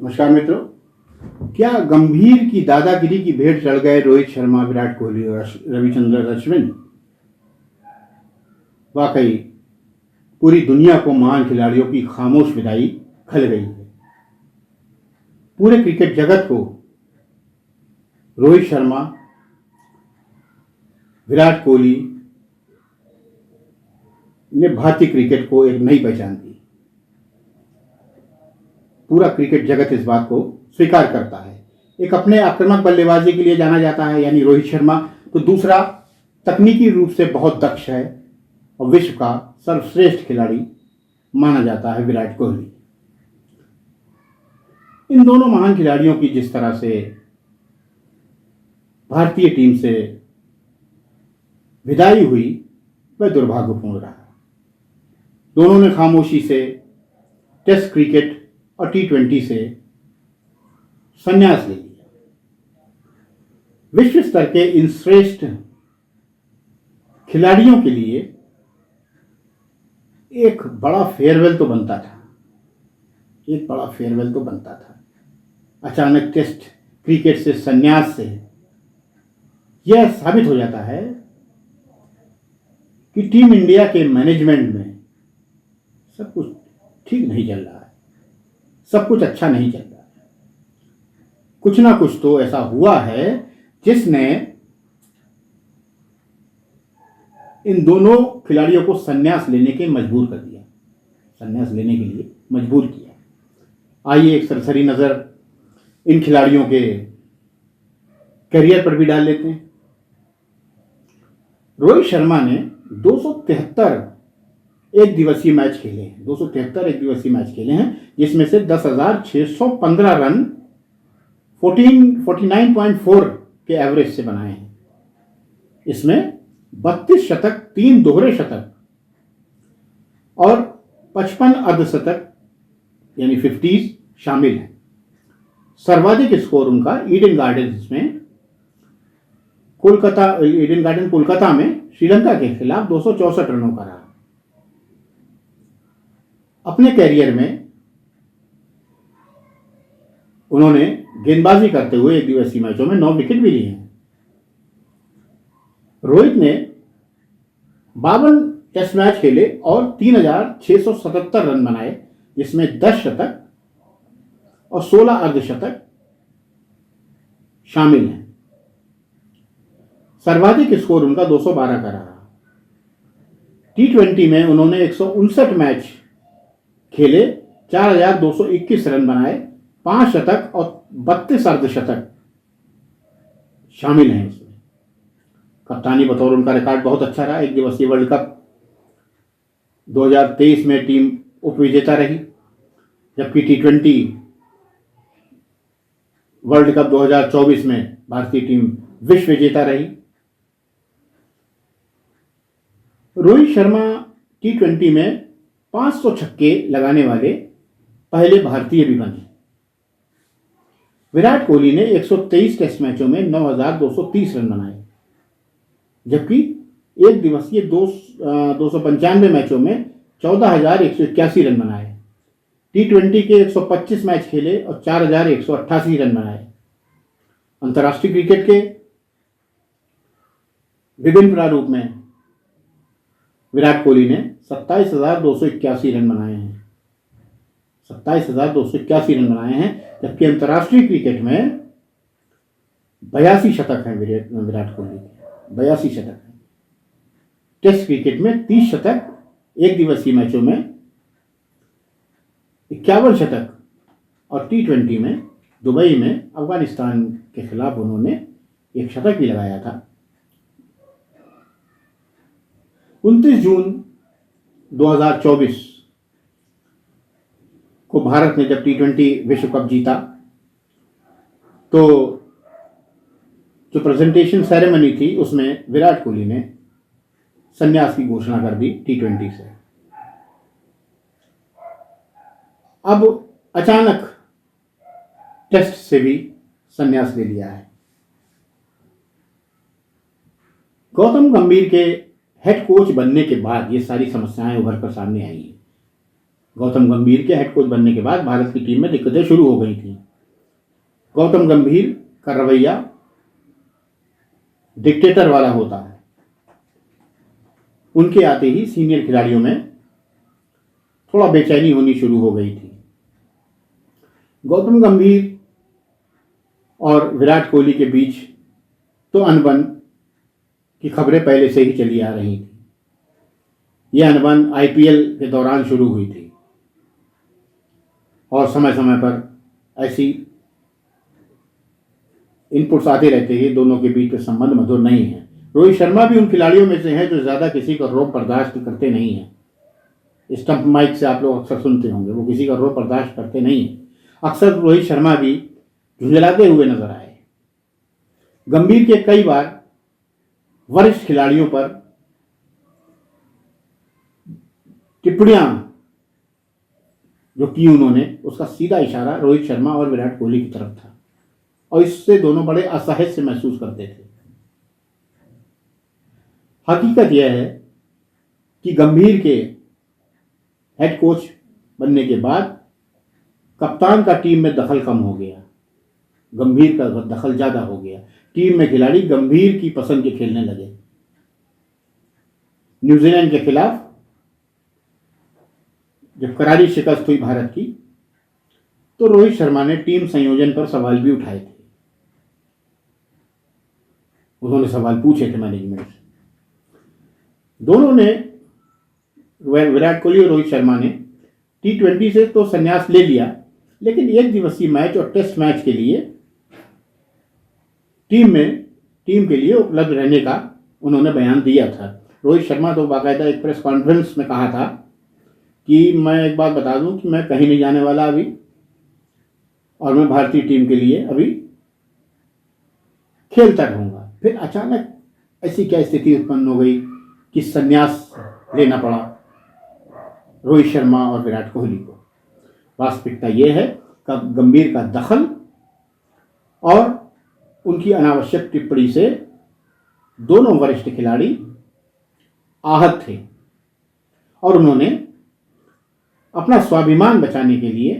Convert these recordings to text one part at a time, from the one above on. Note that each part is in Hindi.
नमस्कार मित्रों। क्या गंभीर की दादागिरी की भेंट चढ़ गए रोहित शर्मा, विराट कोहली और रविचंद्रन अश्विन? वाकई पूरी दुनिया को महान खिलाड़ियों की खामोश विदाई खल गई है। पूरे क्रिकेट जगत को रोहित शर्मा, विराट कोहली ने भारतीय क्रिकेट को एक नई पहचान दी। पूरा क्रिकेट जगत इस बात को स्वीकार करता है। एक अपने आक्रामक बल्लेबाजी के लिए जाना जाता है यानी रोहित शर्मा, तो दूसरा तकनीकी रूप से बहुत दक्ष है और विश्व का सर्वश्रेष्ठ खिलाड़ी माना जाता है विराट कोहली। इन दोनों महान खिलाड़ियों की जिस तरह से भारतीय टीम से विदाई हुई वह दुर्भाग्यपूर्ण रहा। दोनों ने खामोशी से टेस्ट क्रिकेट और T20 से संन्यास ले लिया। विश्व स्तर के इन श्रेष्ठ खिलाड़ियों के लिए एक बड़ा फेयरवेल तो बनता था। अचानक टेस्ट क्रिकेट से संन्यास से यह साबित हो जाता है कि टीम इंडिया के मैनेजमेंट में सब कुछ ठीक नहीं चल रहा है, सब कुछ अच्छा नहीं चल रहा है। कुछ ना कुछ तो ऐसा हुआ है जिसने इन दोनों खिलाड़ियों को संन्यास लेने के लिए मजबूर किया। आइए एक सरसरी नजर इन खिलाड़ियों के करियर पर भी डाल लेते हैं। रोहित शर्मा ने 273 एक दिवसीय मैच खेले हैं, जिसमें से 10,615 रन 49.4 के एवरेज से बनाए हैं। इसमें 32 शतक, 3 दोहरे शतक और 55 अर्धशतक यानी 50 शामिल हैं। सर्वाधिक स्कोर उनका ईडन गार्डन कोलकाता में श्रीलंका के खिलाफ 264 रनों का रहा। अपने कैरियर में उन्होंने गेंदबाजी करते हुए एक दिवसीय मैचों में 9 विकेट भी लिए हैं। रोहित ने 52 टेस्ट मैच खेले और 3,677 रन बनाए, जिसमें 10 शतक और 16 अर्धशतक शामिल हैं। सर्वाधिक स्कोर उनका 212 का रहा। T20 में उन्होंने 159 मैच खेले, 4,221 रन बनाए, 5 शतक और 32 अर्धशतक शामिल हैं। इसमें कप्तानी बतौर उनका रिकॉर्ड बहुत अच्छा रहा। एक दिवसीय वर्ल्ड कप 2023 में टीम उपविजेता रही, जबकि T20 वर्ल्ड कप 2024 में भारतीय टीम विश्व विजेता रही। रोहित शर्मा T20 में 500 छक्के लगाने वाले पहले भारतीय भी बने। विराट कोहली ने 123 टेस्ट मैचों में 9,230 रन बनाए, जबकि एक दिवसीय 295 मैचों में 14,181 रन बनाए। T20 के 125 मैच खेले और 4,188 रन बनाए। अंतर्राष्ट्रीय क्रिकेट के विभिन्न प्रारूप में विराट कोहली ने 27,281 रन बनाए हैं, जबकि अंतर्राष्ट्रीय क्रिकेट में 82 शतक हैं विराट कोहली के, 82 शतक हैं। टेस्ट क्रिकेट में 30 शतक, एक दिवसीय मैचों में 51 शतक और T20 में दुबई में अफगानिस्तान के खिलाफ उन्होंने एक शतक भी लगाया था। 29 जून 2024 को भारत ने जब T20 विश्व कप जीता, तो जो प्रेजेंटेशन सेरेमनी थी उसमें विराट कोहली ने संन्यास की घोषणा कर दी T20 से। अब अचानक टेस्ट से भी संन्यास ले लिया है। गौतम गंभीर के हेड कोच बनने के बाद ये सारी समस्याएं उभर कर सामने आई हैं। गौतम गंभीर के हेड कोच बनने के बाद भारत की टीम में दिक्कतें शुरू हो गई थी। गौतम गंभीर का रवैया डिक्टेटर वाला होता है। उनके आते ही सीनियर खिलाड़ियों में थोड़ा बेचैनी होनी शुरू हो गई थी। गौतम गंभीर और विराट कोहली के बीच तो अनबन की खबरें पहले से ही चली आ रही थी। यह अनबन आईपीएल के दौरान शुरू हुई थी और समय समय पर ऐसी इनपुट्स आते रहते हैं। दोनों के बीच का संबंध मधुर नहीं है। रोहित शर्मा भी उन खिलाड़ियों में से हैं जो ज़्यादा किसी का रोब बर्दाश्त करते नहीं हैं। स्टंप माइक से आप लोग अक्सर सुनते होंगे, वो किसी का रोब बर्दाश्त करते नहीं हैं। अक्सर रोहित शर्मा भी झुंझलाते हुए नजर आए। गंभीर के कई बार वरिष्ठ खिलाड़ियों पर टिप्पणियां जो की उन्होंने, उसका सीधा इशारा रोहित शर्मा और विराट कोहली की तरफ था और इससे दोनों बड़े असहज से महसूस करते थे। हकीकत यह है कि गंभीर के हेड कोच बनने के बाद कप्तान का टीम में दखल कम हो गया, गंभीर का दखल ज्यादा हो गया। टीम में खिलाड़ी गंभीर की पसंद के खेलने लगे। न्यूजीलैंड के खिलाफ जब करारी शिकस्त हुई भारत की, तो रोहित शर्मा ने टीम संयोजन पर सवाल भी उठाए थे। उन्होंने सवाल पूछे थे मैनेजमेंट से। दोनों ने, विराट कोहली और रोहित शर्मा ने T20 से तो संन्यास ले लिया, लेकिन एक दिवसीय मैच और टेस्ट मैच के लिए टीम के लिए उपलब्ध रहने का उन्होंने बयान दिया था। रोहित शर्मा तो बाकायदा एक प्रेस कॉन्फ्रेंस में कहा था कि मैं एक बात बता दूं कि मैं कहीं नहीं जाने वाला अभी, और मैं भारतीय टीम के लिए अभी खेलता रहूंगा। फिर अचानक ऐसी क्या स्थिति उत्पन्न हो गई कि संन्यास लेना पड़ा रोहित शर्मा और विराट कोहली को। वास्तविकता यह है कि गंभीर का दखल और उनकी अनावश्यक टिप्पणी से दोनों वरिष्ठ खिलाड़ी आहत थे और उन्होंने अपना स्वाभिमान बचाने के लिए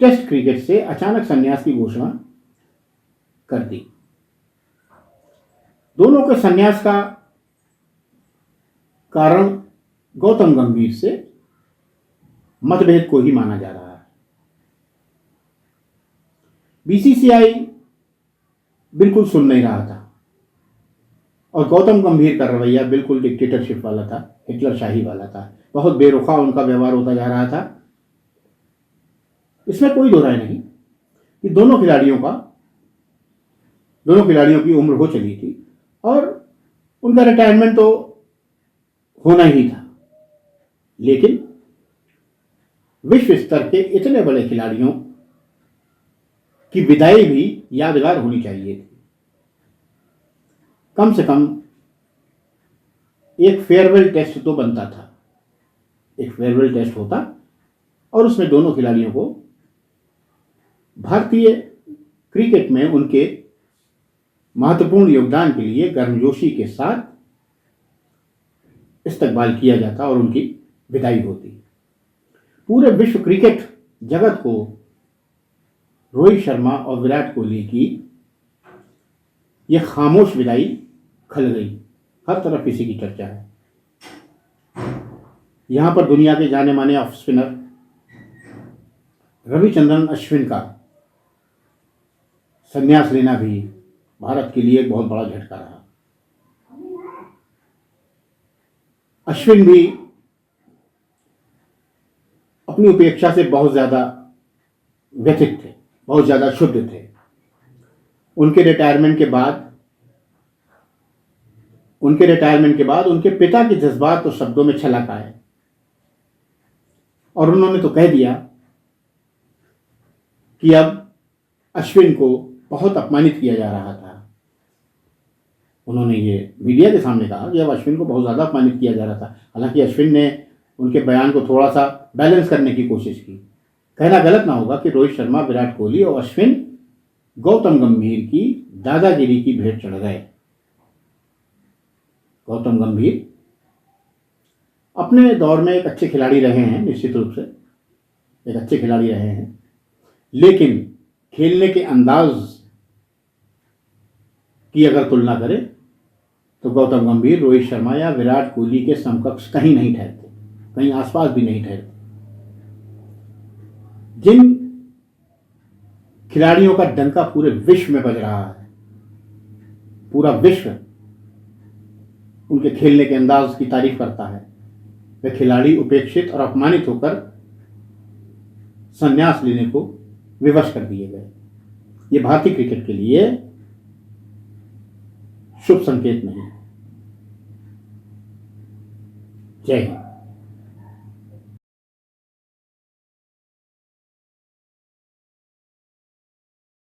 टेस्ट क्रिकेट से अचानक संन्यास की घोषणा कर दी। दोनों के संन्यास का कारण गौतम गंभीर से मतभेद को ही माना जा रहा है। बीसीसीआई बिल्कुल सुन नहीं रहा था और गौतम गंभीर का रवैया बिल्कुल डिक्टेटरशिप वाला था, हिटलरशाही वाला था। बहुत बेरुखा उनका व्यवहार होता जा रहा था। इसमें कोई दो राय नहीं कि दोनों खिलाड़ियों की उम्र हो चली थी और उनका रिटायरमेंट तो होना ही था, लेकिन विश्व स्तर के इतने बड़े खिलाड़ियों की विदाई भी यादगार होनी चाहिए थी। कम से कम एक फेयरवेल टेस्ट तो बनता था, एक फेयरवेल टेस्ट होता और उसमें दोनों खिलाड़ियों को भारतीय क्रिकेट में उनके महत्वपूर्ण योगदान के लिए गर्मजोशी के साथ इस्तकबाल किया जाता और उनकी विदाई होती। पूरे विश्व क्रिकेट जगत को रोहित शर्मा और विराट कोहली की यह खामोश विदाई खल गई। हर तरफ इसी की चर्चा है। यहां पर दुनिया के जाने माने ऑफ स्पिनर रविचंद्रन अश्विन का संन्यास लेना भी भारत के लिए एक बहुत बड़ा झटका रहा। अश्विन भी अपनी उपेक्षा से बहुत ज्यादा व्यथित थे, बहुत ज्यादा क्षुब्ध थे। उनके रिटायरमेंट के बाद उनके पिता के जज्बात तो शब्दों में छलक आए और उन्होंने तो कह दिया कि अब अश्विन को बहुत अपमानित किया जा रहा था। उन्होंने ये मीडिया के सामने कहा कि अब अश्विन को बहुत ज़्यादा अपमानित किया जा रहा था। हालांकि अश्विन ने उनके बयान को थोड़ा सा बैलेंस करने की कोशिश की। कहना गलत ना होगा कि रोहित शर्मा, विराट कोहली और अश्विन गौतम गंभीर की दादागिरी की भेंट चढ़ गए। गौतम गंभीर अपने दौर में एक अच्छे खिलाड़ी रहे हैं, निश्चित रूप से एक अच्छे खिलाड़ी रहे हैं, लेकिन खेलने के अंदाज की अगर तुलना करें तो गौतम गंभीर, रोहित शर्मा या विराट कोहली के समकक्ष कहीं नहीं ठहरते, कहीं आसपास भी नहीं ठहरते। जिन खिलाड़ियों का डंका पूरे विश्व में बज रहा है, पूरा विश्व उनके खेलने के अंदाज की तारीफ करता है, वे खिलाड़ी उपेक्षित और अपमानित होकर संन्यास लेने को विवश कर दिए गए। ये भारतीय क्रिकेट के लिए शुभ संकेत नहीं। जय हिंद।